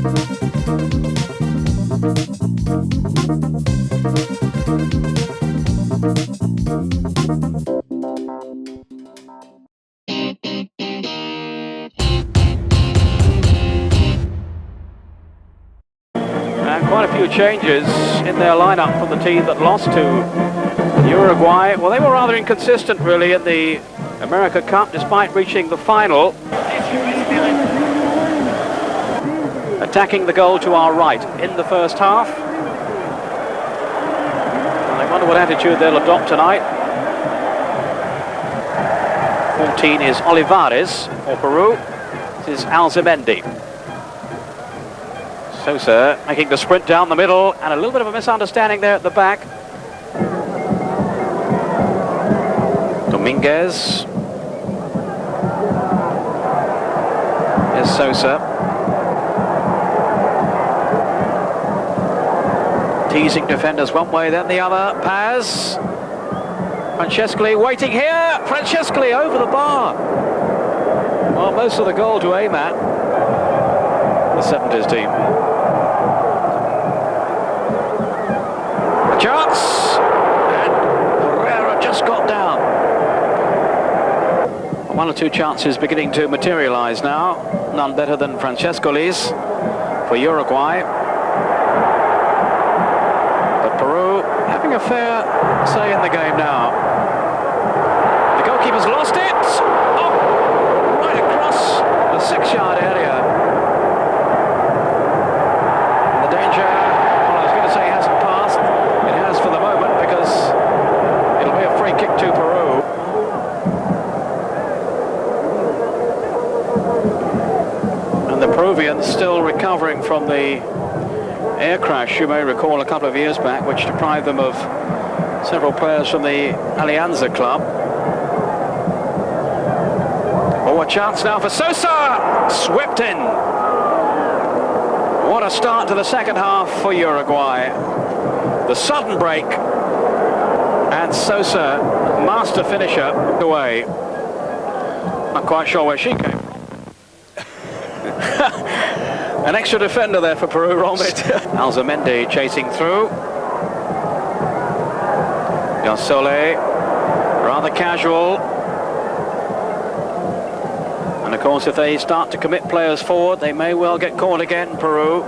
Quite a few changes in their lineup from the team that lost to Uruguay. Well, they were rather inconsistent really in the America Cup despite reaching the final. Attacking the goal to our right in the first half. And I wonder what attitude they'll adopt tonight. 14 is Olivares for Peru. This is Alzamendi. Sosa making the sprint down the middle, and a little bit of a misunderstanding there at the back. Dominguez. Here's Sosa. Teasing defenders one way, then the other. Paz. Francescoli waiting here. Francescoli over the bar. Well, most of the goal to aim at. The 70s team. A chance. And Herrera just got down. One or two chances beginning to materialize now. None better than Francescoli's for Uruguay. But Peru having a fair say in the game now. The goalkeeper's lost it. Oh, right across the 6-yard area. The danger, well, I was going to say hasn't passed. It has for the moment because it'll be a free kick to Peru. And the Peruvians still recovering from the air crash, you may recall, a couple of years back, which deprived them of several players from the Alianza club. Oh, a chance now for Sosa! Swept in. What a start to the second half for Uruguay. The sudden break. And Sosa, master finisher, away. Not quite sure where she came from. An extra defender there for Peru, Romit. Alzamendi chasing through. Sole, rather casual. And of course, if they start to commit players forward, they may well get caught again, Peru.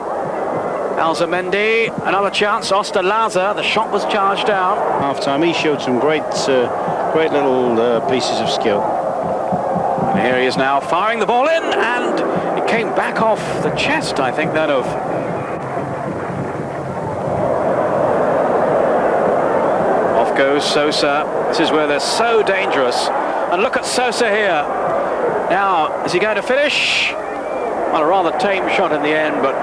Alzamendi, another chance. Osterlaza, the shot was charged down. Half-time, he showed some great little pieces of skill. And here he is now, firing the ball in, and it came back off the chest, I think, then of goes Sosa. This is where they're so dangerous. And look at Sosa here. Now, is he going to finish? Well, a rather tame shot in the end, but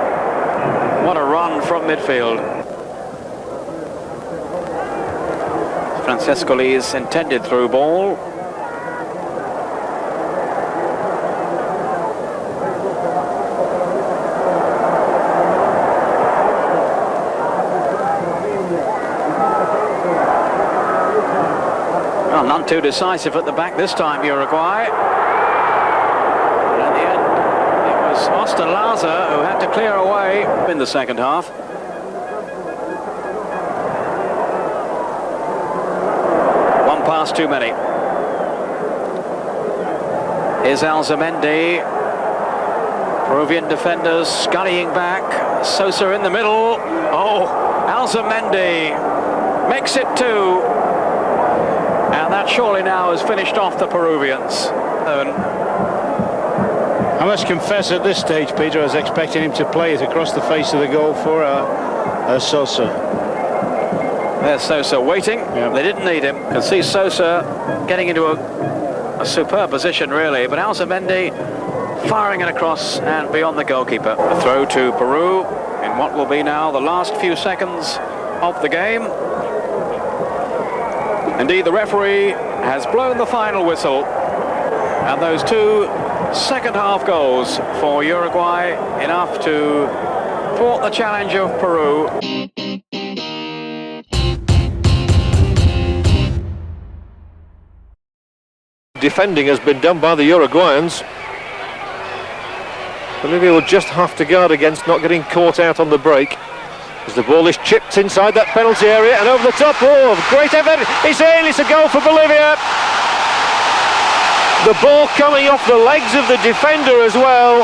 what a run from midfield. Francescoli's intended through ball. None too decisive at the back this time, Uruguay. And in the end, it was Osterlaza who had to clear away in the second half. One pass too many. Here's Alzamendi. Peruvian defenders scurrying back. Sosa in the middle. Oh, Alzamendi makes it two. And that surely now has finished off the Peruvians. I must confess at this stage, Peter, I was expecting him to play it across the face of the goal for Sosa. There's Sosa waiting. Yeah. They didn't need him. Can see Sosa getting into a superb position, really. But Alzamendi firing it across and beyond the goalkeeper. A throw to Peru in what will be now the last few seconds of the game. Indeed, the referee has blown the final whistle, and those two second-half goals for Uruguay, enough to thwart the challenge of Peru. Defending has been done by the Uruguayans. Bolivia will just have to guard against not getting caught out on the break. As the ball is chipped inside that penalty area and over the top. Oh, great effort. It's in. It's a goal for Bolivia. The ball coming off the legs of the defender as well.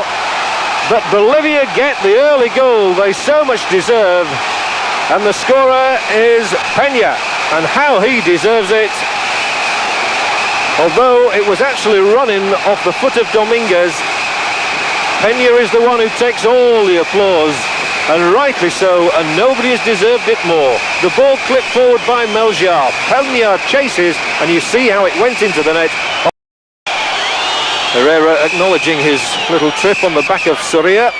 But Bolivia get the early goal they so much deserve. And the scorer is Peña. And how he deserves it. Although it was actually running off the foot of Dominguez, Peña is the one who takes all the applause. And rightly so, and nobody has deserved it more. The ball clipped forward by Meljar. Peña chases, and you see how it went into the net. Herrera acknowledging his little trip on the back of Soria.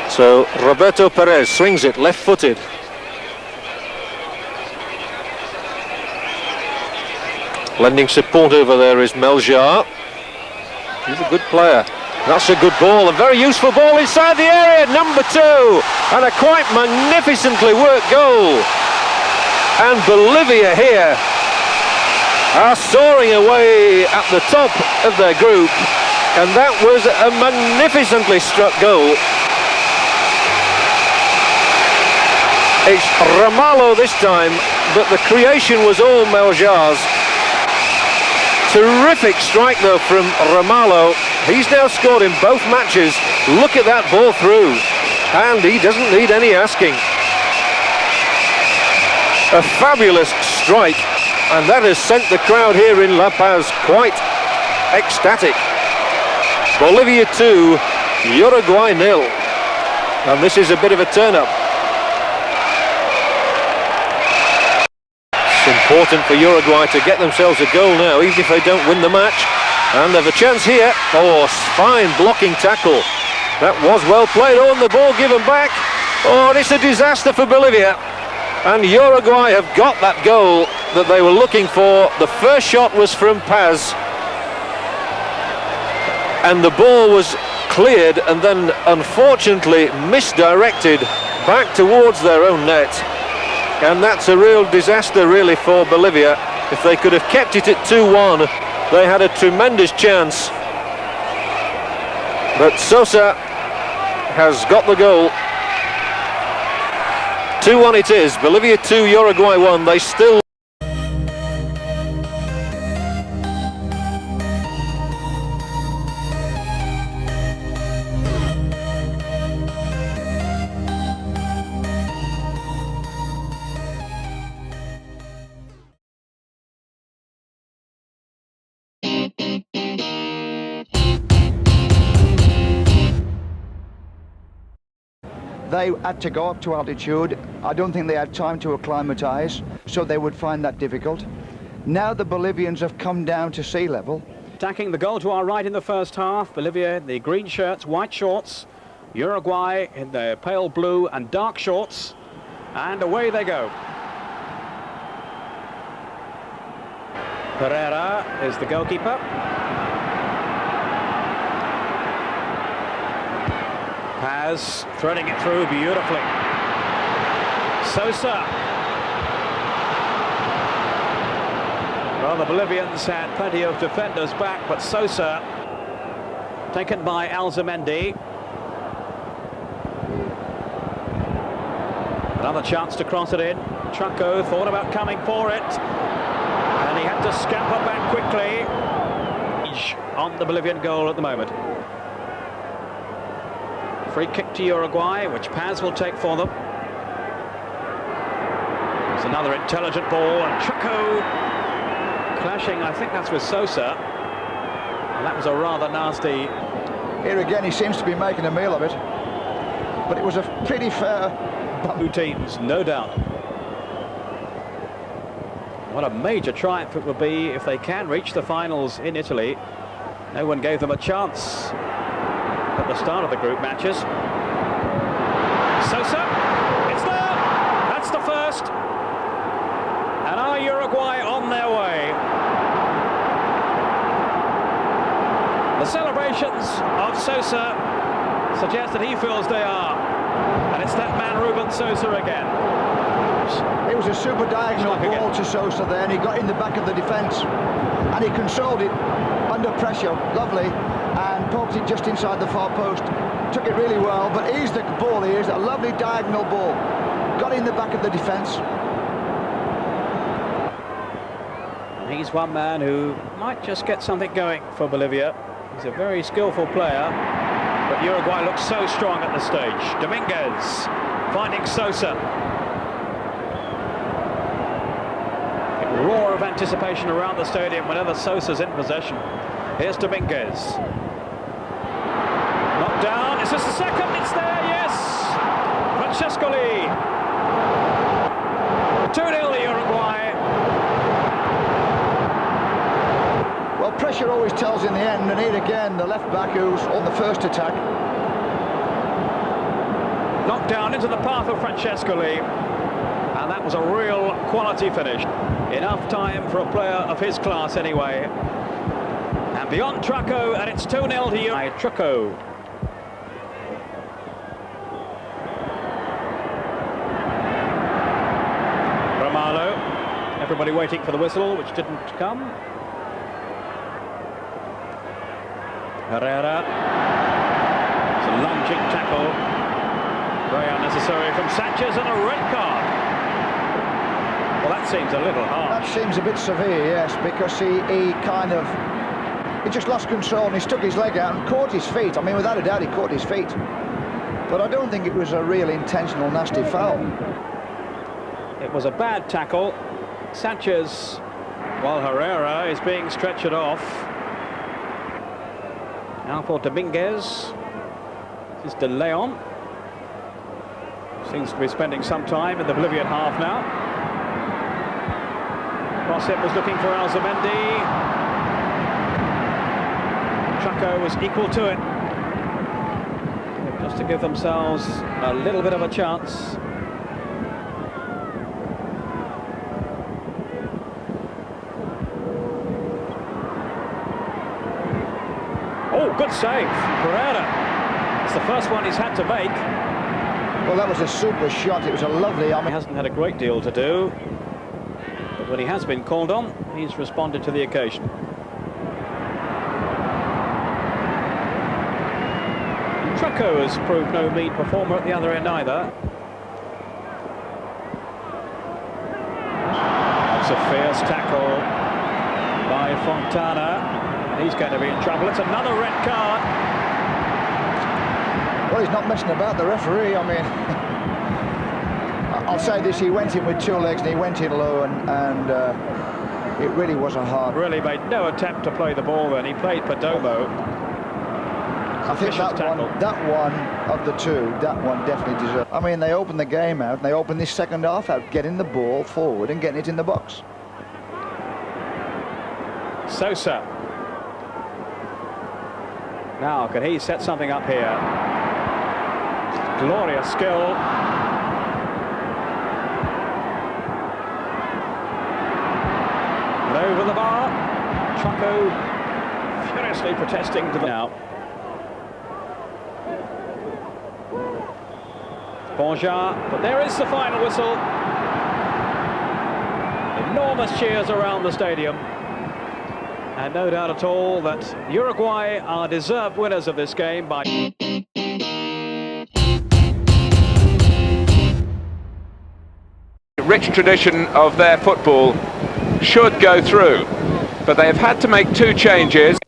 So Roberto Perez swings it left-footed. Lending support over there is Meljar. He's a good player. That's a good ball, a very useful ball inside the area, number 2, and a quite magnificently worked goal. And Bolivia here are soaring away at the top of their group, and that was a magnificently struck goal. It's Ramalho this time, but the creation was all Meljar's. Terrific strike though from Ramalho. He's now scored in both matches. Look at that ball through, and he doesn't need any asking. A fabulous strike, and that has sent the crowd here in La Paz quite ecstatic. Bolivia 2, Uruguay 0, and this is a bit of a turn-up. Important for Uruguay to get themselves a goal now, even if they don't win the match. And they've a chance here. Oh, fine blocking tackle. That was well played. Oh, and the ball given back. Oh, and it's a disaster for Bolivia. And Uruguay have got that goal that they were looking for. The first shot was from Paz. And the ball was cleared and then unfortunately misdirected back towards their own net. And that's a real disaster really for Bolivia. If they could have kept it at 2-1, they had a tremendous chance. But Sosa has got the goal. 2-1 it is. Bolivia 2, Uruguay 1. They still... They had to go up to altitude. I don't think they had time to acclimatise, so they would find that difficult. Now the Bolivians have come down to sea level. Attacking the goal to our right in the first half. Bolivia in the green shirts, white shorts. Uruguay in the pale blue and dark shorts. And away they go. Pereira is the goalkeeper. Paz threading it through beautifully. Sosa. Well, the Bolivians had plenty of defenders back, but Sosa taken by Alzamendi. Another chance to cross it in. Chaco thought about coming for it, and he had to scamper back quickly. On the Bolivian goal at the moment. Free kick to Uruguay, which Paz will take for them. It's another intelligent ball, and Chaco clashing, I think that's with Sosa. And that was a rather nasty... Here again, he seems to be making a meal of it. But it was a pretty fair... Two teams, no doubt. What a major triumph it would be if they can reach the finals in Italy. No one gave them a chance at the start of the group matches. Sosa, it's there! That's the first. And are Uruguay on their way? The celebrations of Sosa suggest that he feels they are. And it's that man, Ruben Sosa, again. It was a super diagonal ball to Sosa there, and he got in the back of the defence. And he controlled it. And under pressure, lovely, and poked it just inside the far post. Took it really well, but here's the ball. Here's a lovely diagonal ball. Got in the back of the defence. He's one man who might just get something going for Bolivia. He's a very skillful player, but Uruguay looks so strong at this stage. Dominguez finding Sosa. A roar of anticipation around the stadium whenever Sosa's in possession. Here's Dominguez. Knocked down. Is this the second? It's there, yes! Francesco Lee. 2-0 to Uruguay. Well, pressure always tells in the end, and here again, the left back who's on the first attack. Knocked down into the path of Francesco Lee, and that was a real quality finish. Enough time for a player of his class anyway. And beyond Trucco, and it's 2-0 to Uruguay. Trucco. Romalo. Everybody waiting for the whistle, which didn't come. Herrera. It's a lunging tackle. Very unnecessary from Sanchez, and a red card. Well, that seems a little harsh. That seems a bit severe, yes, because he just lost control and he stuck his leg out and caught his feet. I mean, without a doubt, he caught his feet. But I don't think it was a real intentional, nasty foul. It was a bad tackle. Sanchez, while Herrera is being stretchered off. Now for Dominguez. This is De Leon. Seems to be spending some time in the Bolivian half now. Crosship was looking for Alzamendi. Trucco was equal to it. Just to give themselves a little bit of a chance. Oh, good save, Pereira. It's the first one he's had to make. Well, that was a super shot. It was a lovely... He hasn't had a great deal to do, but when he has been called on, he's responded to the occasion. Trucco has proved no mean performer at the other end either. That's a fierce tackle by Fontana. He's going to be in trouble. It's another red card. Well, he's not messing about, the referee. I mean, I'll say this, he went in with two legs and he went in low, and it really was a hard... Really made no attempt to play the ball then. He played Perdomo. I think that one of the two, that one definitely deserved. I mean, they opened the game out, and they opened this second half out, getting the ball forward and getting it in the box. Sosa. Now, can he set something up here? Glorious skill. And over the bar. Trucco furiously protesting to the now. Bonjar, but there is the final whistle. Enormous cheers around the stadium. And no doubt at all that Uruguay are deserved winners of this game by... Rich tradition of their football should go through, but they have had to make two changes.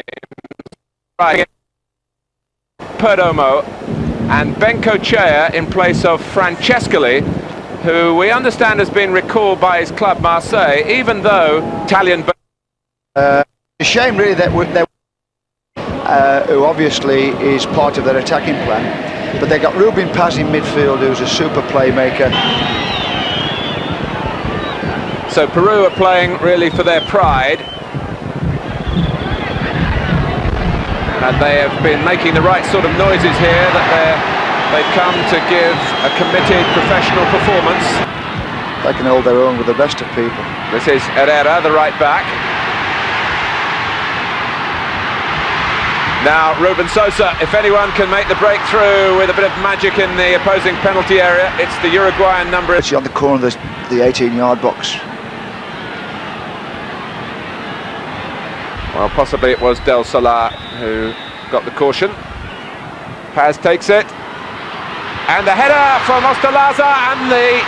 Perdomo and Bencochea in place of Francescoli, who we understand has been recalled by his club Marseille, even though Italian... A shame really that who obviously is part of their attacking plan, but they got Ruben Paz in midfield, who's a super playmaker. So Peru are playing really for their pride, and they have been making the right sort of noises here, that they've come to give a committed professional performance. They can hold their own with the best of people. This is Herrera, the right back. Now Ruben Sosa, if anyone can make the breakthrough with a bit of magic in the opposing penalty area, it's the Uruguayan number. It's on the corner of the 18-yard box. Well, possibly it was Del Solar who got the caution. Paz takes it. And the header from Ostolaza and the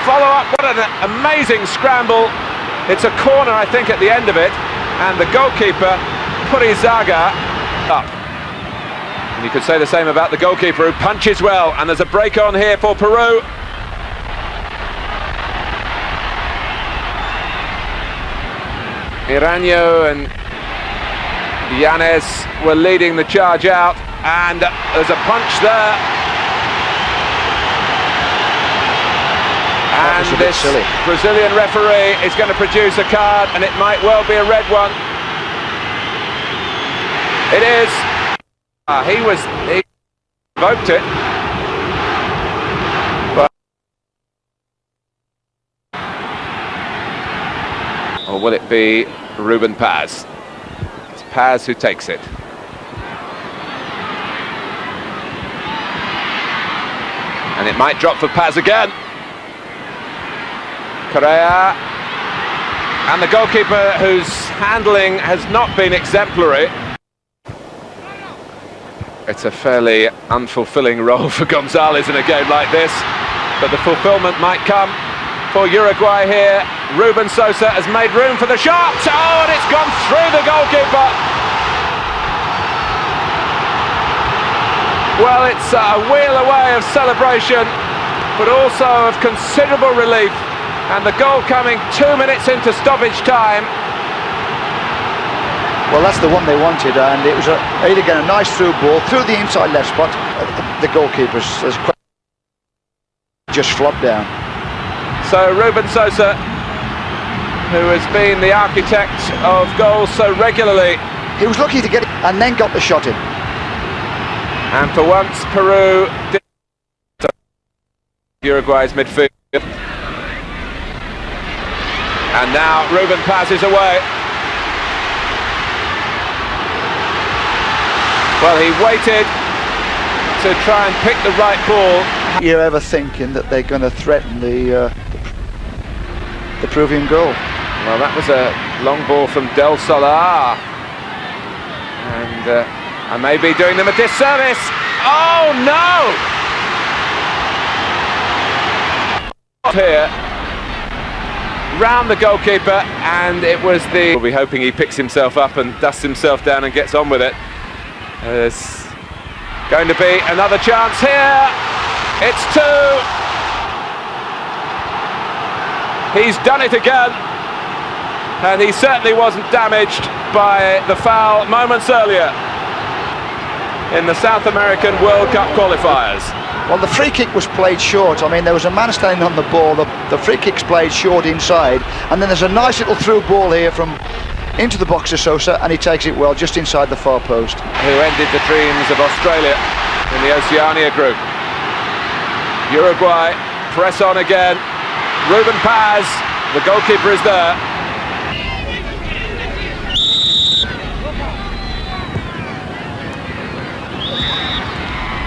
follow-up. What an amazing scramble. It's a corner, I think, at the end of it. And the goalkeeper, Purizaga, up. And you could say the same about the goalkeeper, who punches well. And there's a break on here for Peru. Iranio and Yanes were leading the charge out, and there's a punch there. And this Brazilian referee is going to produce a card, and it might well be a red one. It is. He invoked it. But or will it be Ruben Paz? It's Paz who takes it. And it might drop for Paz again. Correa. And the goalkeeper, whose handling has not been exemplary. It's a fairly unfulfilling role for Gonzalez in a game like this, but the fulfillment might come for Uruguay here. Ruben Sosa has made room for the shot. Oh, and it's gone through the goalkeeper. Well, it's a wheel away of celebration, but also of considerable relief. And the goal coming 2 minutes into stoppage time. Well, that's the one they wanted, and it was again a nice through ball through the inside left spot. The goalkeeper's just flopped down. So Ruben Sosa, who has been the architect of goals so regularly, he was lucky to get it and then got the shot in. And for once, Peru did Uruguay's midfield. And now Ruben passes away. Well, he waited to try and pick the right ball. You're ever thinking that they're going to threaten the Peruvian goal? Well, that was a long ball from Del Solar. And I may be doing them a disservice. Oh, no! Here, round the goalkeeper, and it was the... We'll be hoping he picks himself up and dusts himself down and gets on with it. There's going to be another chance here. It's two. He's done it again. And he certainly wasn't damaged by the foul moments earlier in the South American World Cup qualifiers. Well, the free kick was played short. I mean, there was a man standing on the ball. The free kick's played short inside. And then there's a nice little through ball here from into the box of Sosa, and he takes it well just inside the far post. Who ended the dreams of Australia in the Oceania group. Uruguay press on again. Ruben Paz, the goalkeeper, is there.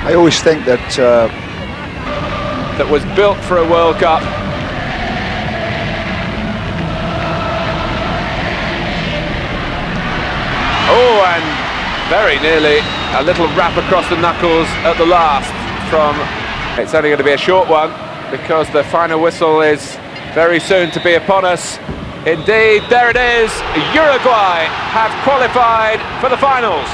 I always think that that was built for a World Cup. Oh, and very nearly a little wrap across the knuckles at the last from... It's only going to be a short one because the final whistle is very soon to be upon us. Indeed, there it is. Uruguay have qualified for the finals.